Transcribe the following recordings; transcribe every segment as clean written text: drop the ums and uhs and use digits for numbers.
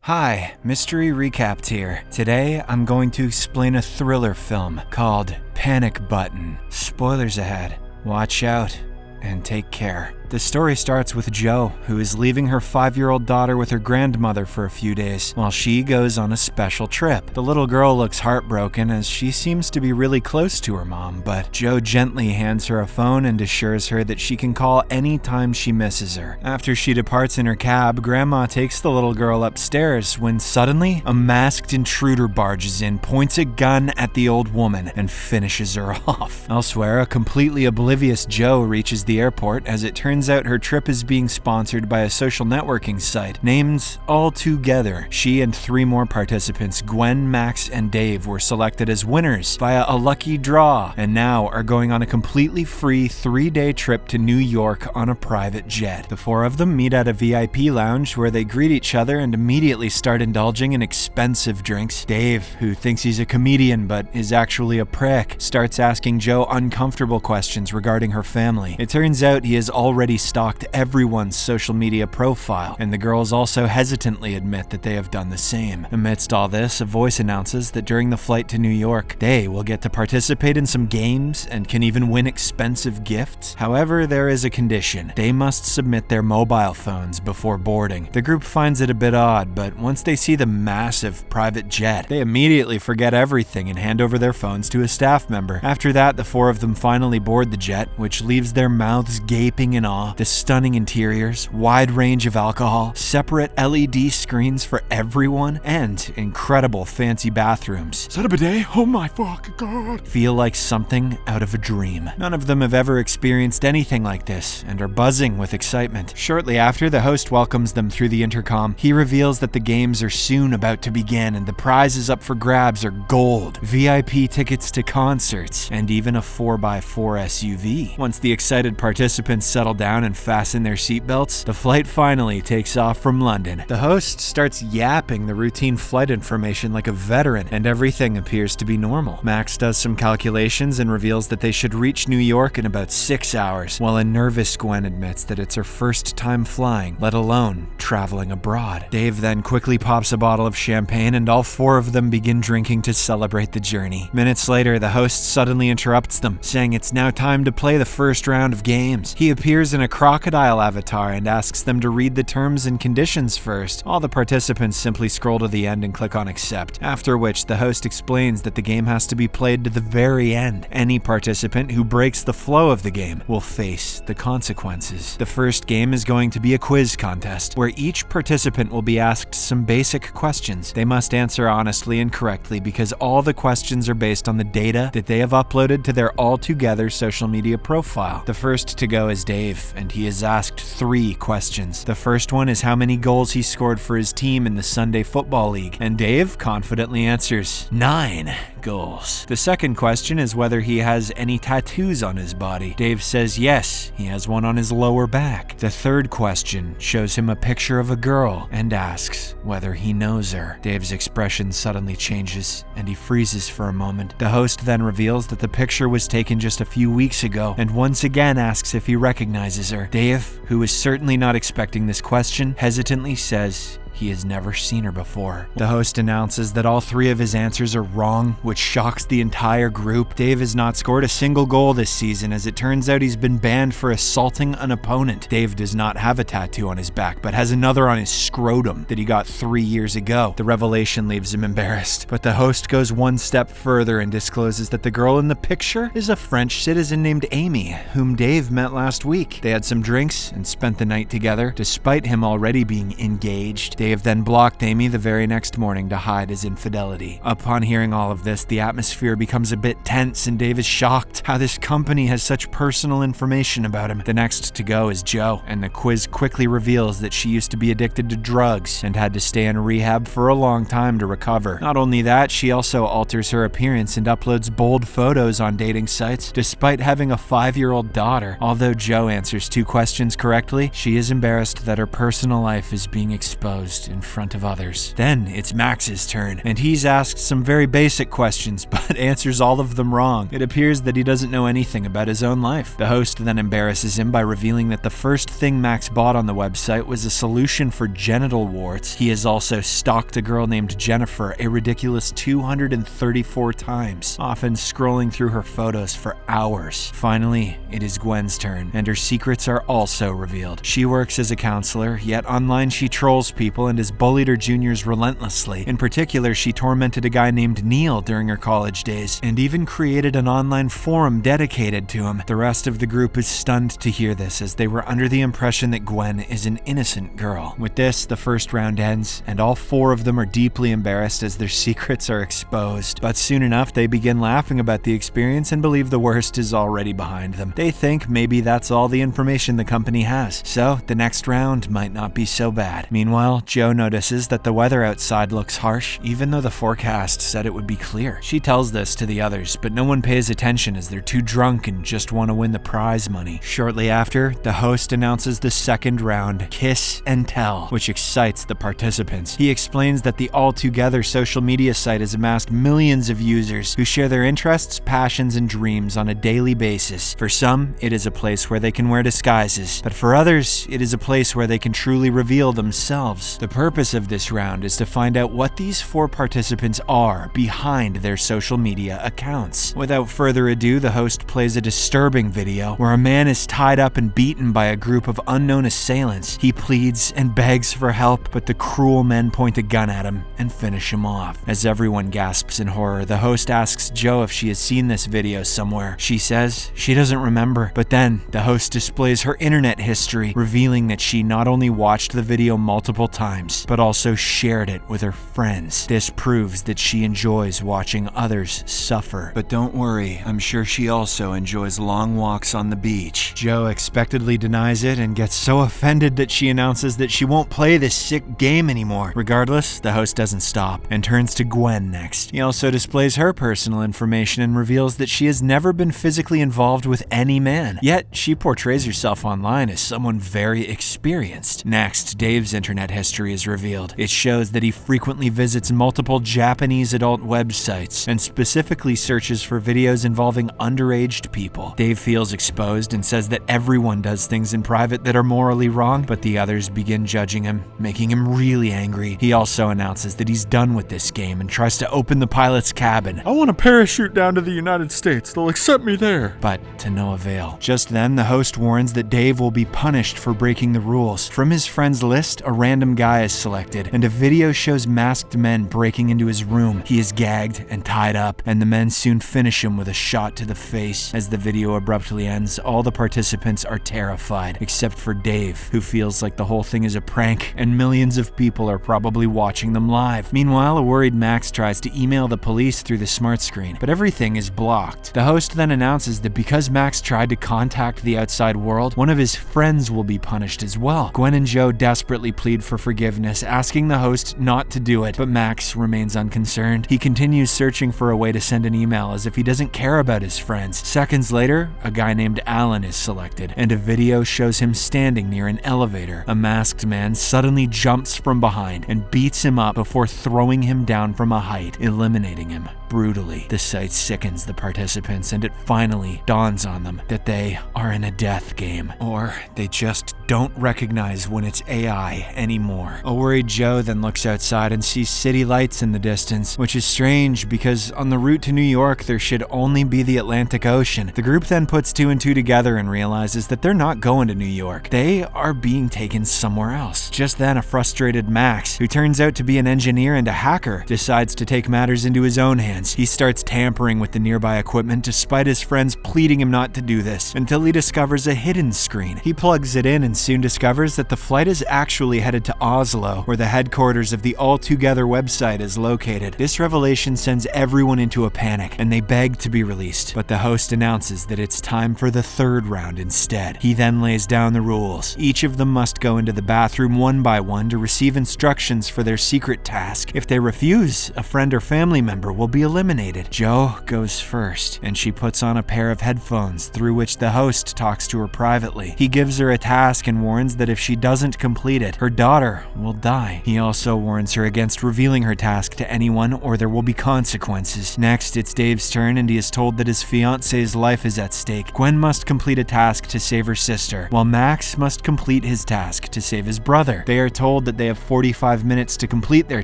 Hi, Mystery Recapped here. Today, I'm going to explain a thriller film called Panic Button. Spoilers ahead. Watch out and take care. The story starts with Jo, who is leaving her 5-year-old daughter with her grandmother for a few days while she goes on a special trip. The little girl looks heartbroken as she seems to be really close to her mom, but Jo gently hands her a phone and assures her that she can call anytime she misses her. After she departs in her cab, Grandma takes the little girl upstairs when suddenly a masked intruder barges in, points a gun at the old woman, and finishes her off. Elsewhere, a completely oblivious Jo reaches the airport as it turns out her trip is being sponsored by a social networking site named All Together. She and 3 more participants, Gwen, Max, and Dave, were selected as winners via a lucky draw and now are going on a completely free 3-day trip to New York on a private jet. The 4 of them meet at a VIP lounge where they greet each other and immediately start indulging in expensive drinks. Dave, who thinks he's a comedian but is actually a prick, starts asking Jo uncomfortable questions regarding her family. It turns out he has already stalked everyone's social media profile, and the girls also hesitantly admit that they have done the same. Amidst all this, a voice announces that during the flight to New York, they will get to participate in some games and can even win expensive gifts. However, there is a condition. They must submit their mobile phones before boarding. The group finds it a bit odd, but once they see the massive private jet, they immediately forget everything and hand over their phones to a staff member. After that, the 4 of them finally board the jet, which leaves their mouths gaping in awe. The stunning interiors, wide range of alcohol, separate LED screens for everyone, and incredible fancy bathrooms. Is that a bidet? Oh my fucking god. Feel like something out of a dream. None of them have ever experienced anything like this and are buzzing with excitement. Shortly after, the host welcomes them through the intercom. He reveals that the games are soon about to begin and the prizes up for grabs are gold, VIP tickets to concerts, and even a 4x4 SUV. Once the excited participants settle down and fasten their seatbelts, the flight finally takes off from London. The host starts yapping the routine flight information like a veteran, and everything appears to be normal. Max does some calculations and reveals that they should reach New York in about 6 hours, while a nervous Gwen admits that it's her first time flying, let alone traveling abroad. Dave then quickly pops a bottle of champagne and all 4 of them begin drinking to celebrate the journey. Minutes later, the host suddenly interrupts them, saying it's now time to play the first round of games. He appears in a crocodile avatar and asks them to read the terms and conditions first. All the participants simply scroll to the end and click on accept, after which the host explains that the game has to be played to the very end. Any participant who breaks the flow of the game will face the consequences. The first game is going to be a quiz contest, where each participant will be asked some basic questions. They must answer honestly and correctly because all the questions are based on the data that they have uploaded to their All Together social media profile. The first to go is Dave, and he is asked 3 questions. The first one is how many goals he scored for his team in the Sunday Football League, and Dave confidently answers 9 goals. The second question is whether he has any tattoos on his body. Dave says yes, he has one on his lower back. The third question shows him a picture of a girl and asks whether he knows her. Dave's expression suddenly changes and he freezes for a moment. The host then reveals that the picture was taken just a few weeks ago and once again asks if he recognizes her. Dave, who is certainly not expecting this question, hesitantly says he has never seen her before. The host announces that all 3 of his answers are wrong, which shocks the entire group. Dave has not scored a single goal this season, as it turns out he's been banned for assaulting an opponent. Dave does not have a tattoo on his back, but has another on his scrotum that he got 3 years ago. The revelation leaves him embarrassed, but the host goes one step further and discloses that the girl in the picture is a French citizen named Amy, whom Dave met last week. They had some drinks and spent the night together, despite him already being engaged. Dave then blocked Amy the very next morning to hide his infidelity. Upon hearing all of this, the atmosphere becomes a bit tense and Dave is shocked how this company has such personal information about him. The next to go is Jo, and the quiz quickly reveals that she used to be addicted to drugs and had to stay in rehab for a long time to recover. Not only that, she also alters her appearance and uploads bold photos on dating sites, despite having a 5-year-old daughter. Although Jo answers 2 questions correctly, she is embarrassed that her personal life is being exposed in front of others. Then it's Max's turn, and he's asked some very basic questions, but but answers all of them wrong. It appears that he doesn't know anything about his own life. The host then embarrasses him by revealing that the first thing Max bought on the website was a solution for genital warts. He has also stalked a girl named Jennifer a ridiculous 234 times, often scrolling through her photos for hours. Finally, it is Gwen's turn, and her secrets are also revealed. She works as a counselor, yet online she trolls people and has bullied her juniors relentlessly. In particular, she tormented a guy named Neil during her college days, and even created an online forum dedicated to him. The rest of the group is stunned to hear this, as they were under the impression that Gwen is an innocent girl. With this, the first round ends, and all 4 of them are deeply embarrassed as their secrets are exposed. But soon enough, they begin laughing about the experience and believe the worst is already behind them. They think maybe that's all the information the company has, so the next round might not be so bad. Meanwhile, Jo notices that the weather outside looks harsh, even though the forecast said it would be clear. She tells this to the others, but no one pays attention as they're too drunk and just want to win the prize money. Shortly after, the host announces the second round, Kiss and Tell, which excites the participants. He explains that the All Together social media site has amassed millions of users who share their interests, passions, and dreams on a daily basis. For some, it is a place where they can wear disguises, but for others, it is a place where they can truly reveal themselves. The purpose of this round is to find out what these 4 participants are behind their social media accounts. Without further ado, the host plays a disturbing video where a man is tied up and beaten by a group of unknown assailants. He pleads and begs for help, but the cruel men point a gun at him and finish him off. As everyone gasps in horror, the host asks Jo if she has seen this video somewhere. She says she doesn't remember, but then the host displays her internet history, revealing that she not only watched the video multiple times, but also shared it with her friends. This proves that she enjoys watching others suffer. But don't worry, I'm sure she also enjoys long walks on the beach. Jo expectedly denies it and gets so offended that she announces that she won't play this sick game anymore. Regardless, the host doesn't stop and turns to Gwen next. He also displays her personal information and reveals that she has never been physically involved with any man. Yet, she portrays herself online as someone very experienced. Next, Dave's internet history is revealed. It shows that he frequently visits multiple Japanese adult websites and specifically searches for videos involving underage people. Dave feels exposed and says that everyone does things in private that are morally wrong, but the others begin judging him, making him really angry. He also announces that he's done with this game and tries to open the pilot's cabin. I want to parachute down to the United States. They'll accept me there. But to no avail. Just then, the host warns that Dave will be punished for breaking the rules. From his friends list, a random guy is selected, and a video shows masked men breaking into his room. He is gagged and tied up, and the men soon finish him with a shot to the face. As the video abruptly ends, all the participants are terrified, except for Dave, who feels like the whole thing is a prank, and millions of people are probably watching them live. Meanwhile, a worried Max tries to email the police through the smart screen, but everything is blocked. The host then announces that because Max tried to contact the outside world, one of his friends will be punished as well. Gwen and Jo desperately plead for forgiveness, asking the host not to do it, but Max remains unconcerned. He continues searching for a way to send an email as if he doesn't care about his friends. Seconds later, a guy named Alan is selected, and a video shows him standing near an elevator. A masked man suddenly jumps from behind and beats him up before throwing him down from a height, eliminating him brutally. The sight sickens the participants, and it finally dawns on them that they are in a death game, or they just don't recognize when it's AI anymore. A worried Jo then looks outside and sees city lights in the distance, which is strange because on the route to New York there should only be the Atlantic Ocean. The group then puts 2 and 2 together and realizes that they're not going to New York. They are being taken somewhere else. Just then, a frustrated Max, who turns out to be an engineer and a hacker, decides to take matters into his own hands. He starts tampering with the nearby equipment despite his friends pleading him not to do this, until he discovers a hidden screen. He plugs it in and soon discovers that the flight is actually headed to Oslo, where the headquarters of the All Together website is located. This revelation sends everyone into a panic, and they beg to be released, but the host announces that it's time for the 3rd round instead. He then lays down the rules. Each of them must go into the bathroom one by one to receive instructions for their secret task. If they refuse, a friend or family member will be eliminated. Jo goes first, and she puts on a pair of headphones through which the host talks to her privately. He gives her a task and warns that if she doesn't complete it, her daughter will die. He also warns her against revealing her task to anyone or there will be consequences. consequences. Next, it's Dave's turn and he is told that his fiance's life is at stake. Gwen must complete a task to save her sister, while Max must complete his task to save his brother. They are told that they have 45 minutes to complete their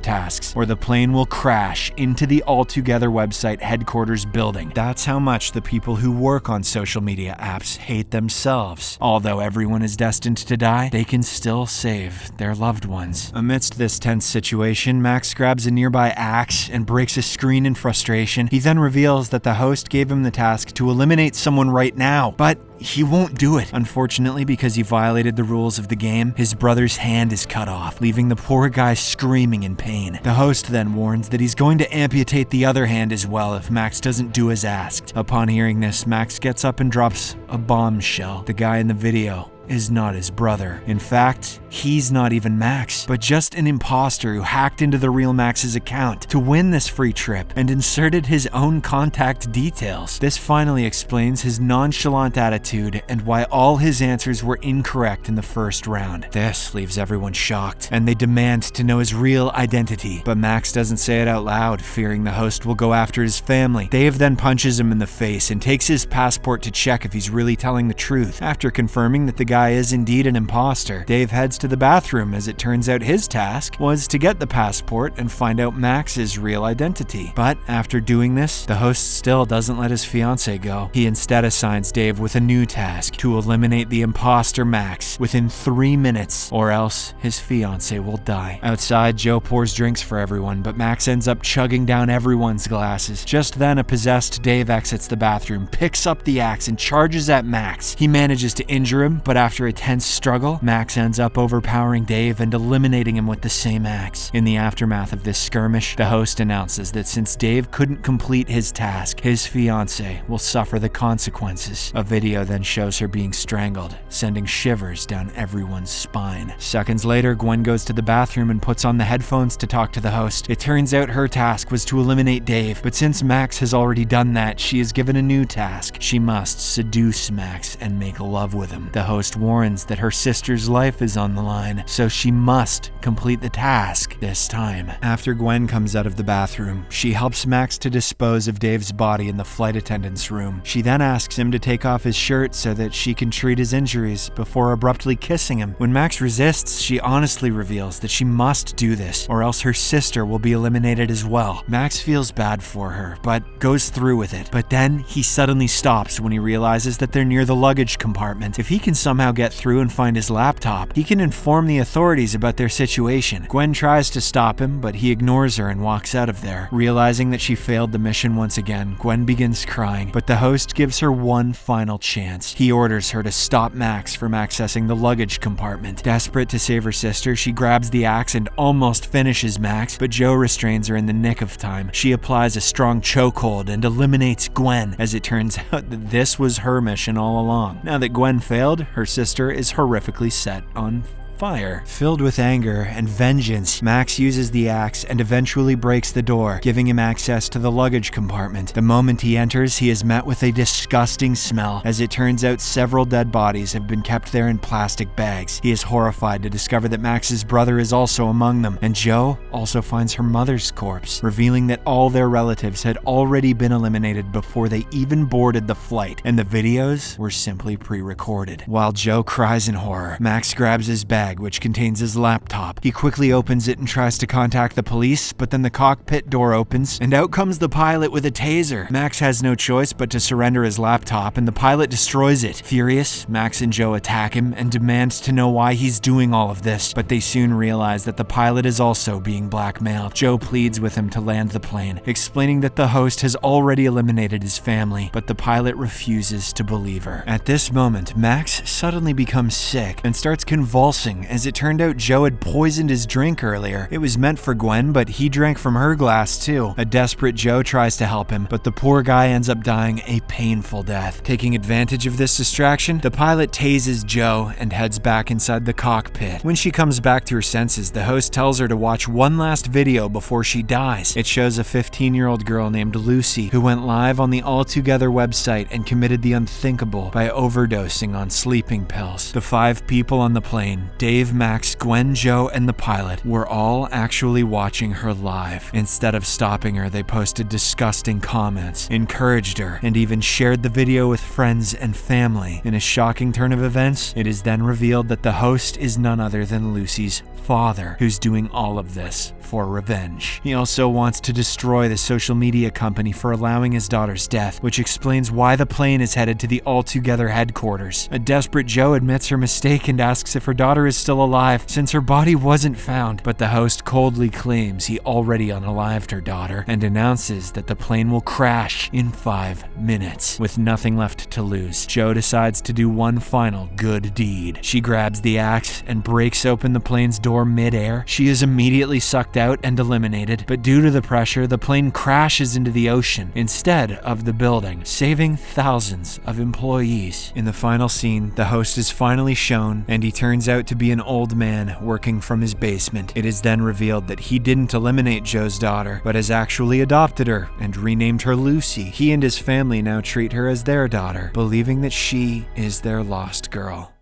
tasks, or the plane will crash into the All Together website headquarters building. That's how much the people who work on social media apps hate themselves. Although everyone is destined to die, they can still save their loved ones. Amidst this tense situation, Max grabs a nearby axe and breaks a screen in frustration. He then reveals that the host gave him the task to eliminate someone right now, but he won't do it. Unfortunately, because he violated the rules of the game, his brother's hand is cut off, leaving the poor guy screaming in pain. The host then warns that he's going to amputate the other hand as well if Max doesn't do as asked. Upon hearing this, Max gets up and drops a bombshell. The guy in the video is not his brother. In fact, he's not even Max, but just an imposter who hacked into the real Max's account to win this free trip and inserted his own contact details. This finally explains his nonchalant attitude and why all his answers were incorrect in the first round. This leaves everyone shocked, and they demand to know his real identity, but Max doesn't say it out loud, fearing the host will go after his family. Dave then punches him in the face and takes his passport to check if he's really telling the truth. After confirming that the guy is indeed an imposter, Dave heads to the bathroom, as it turns out his task was to get the passport and find out Max's real identity. But after doing this, the host still doesn't let his fiancée go. He instead assigns Dave with a new task: to eliminate the imposter Max within 3 minutes, or else his fiancée will die. Outside, Joe pours drinks for everyone, but Max ends up chugging down everyone's glasses. Just then, a possessed Dave exits the bathroom, picks up the axe, and charges at Max. He manages to injure him, but after a tense struggle, Max ends up overpowering Dave and eliminating him with the same axe. In the aftermath of this skirmish, the host announces that since Dave couldn't complete his task, his fiancée will suffer the consequences. A video then shows her being strangled, sending shivers down everyone's spine. Seconds later, Gwen goes to the bathroom and puts on the headphones to talk to the host. It turns out her task was to eliminate Dave, but since Max has already done that, she is given a new task. She must seduce Max and make love with him. The host warns that her sister's life is on the line, so she must complete the task this time. After Gwen comes out of the bathroom, she helps Max to dispose of Dave's body in the flight attendant's room. She then asks him to take off his shirt so that she can treat his injuries before abruptly kissing him. When Max resists, she honestly reveals that she must do this, or else her sister will be eliminated as well. Max feels bad for her, but goes through with it. But then he suddenly stops when he realizes that they're near the luggage compartment. If he can somehow get through and find his laptop, he can inform the authorities about their situation. Gwen tries to stop him, but he ignores her and walks out of there. Realizing that she failed the mission once again, Gwen begins crying, but the host gives her one final chance. He orders her to stop Max from accessing the luggage compartment. Desperate to save her sister, she grabs the axe and almost finishes Max, but Joe restrains her in the nick of time. She applies a strong chokehold and eliminates Gwen, as it turns out that this was her mission all along. Now that Gwen failed, her sister is horrifically set on fire. Filled with anger and vengeance, Max uses the axe and eventually breaks the door, giving him access to the luggage compartment. The moment he enters, he is met with a disgusting smell. As it turns out, several dead bodies have been kept there in plastic bags. He is horrified to discover that Max's brother is also among them, and Joe also finds her mother's corpse, revealing that all their relatives had already been eliminated before they even boarded the flight, and the videos were simply pre-recorded. While Joe cries in horror, Max grabs his bag, which contains his laptop. He quickly opens it and tries to contact the police, but then the cockpit door opens, and out comes the pilot with a taser. Max has no choice but to surrender his laptop, and the pilot destroys it. Furious, Max and Joe attack him and demand to know why he's doing all of this, but they soon realize that the pilot is also being blackmailed. Joe pleads with him to land the plane, explaining that the host has already eliminated his family, but the pilot refuses to believe her. At this moment, Max suddenly becomes sick and starts convulsing, as it turned out Joe had poisoned his drink earlier. It was meant for Gwen, but he drank from her glass too. A desperate Joe tries to help him, but the poor guy ends up dying a painful death. Taking advantage of this distraction, the pilot tases Joe and heads back inside the cockpit. When she comes back to her senses, the host tells her to watch one last video before she dies. It shows a 15-year-old girl named Lucy who went live on the All Together website and committed the unthinkable by overdosing on sleeping pills. The 5 people on the plane, Dave, Dave, Max, Gwen, Joe, and the pilot were all actually watching her live. Instead of stopping her, they posted disgusting comments, encouraged her, and even shared the video with friends and family. In a shocking turn of events, it is then revealed that the host is none other than Lucy's father, who's doing all of this for revenge. He also wants to destroy the social media company for allowing his daughter's death, which explains why the plane is headed to the All-Together headquarters. A desperate Joe admits her mistake and asks if her daughter is still alive, since her body wasn't found, but the host coldly claims he already unalived her daughter and announces that the plane will crash in 5 minutes. With nothing left to lose, Joe decides to do one final good deed. She grabs the axe and breaks open the plane's door mid-air. She is immediately sucked out and eliminated, but due to the pressure, the plane crashes into the ocean instead of the building, saving thousands of employees. In the final scene, the host is finally shown, and he turns out to be an old man working from his basement. It is then revealed that he didn't eliminate Joe's daughter, but has actually adopted her and renamed her Lucy. He and his family now treat her as their daughter, believing that she is their lost girl.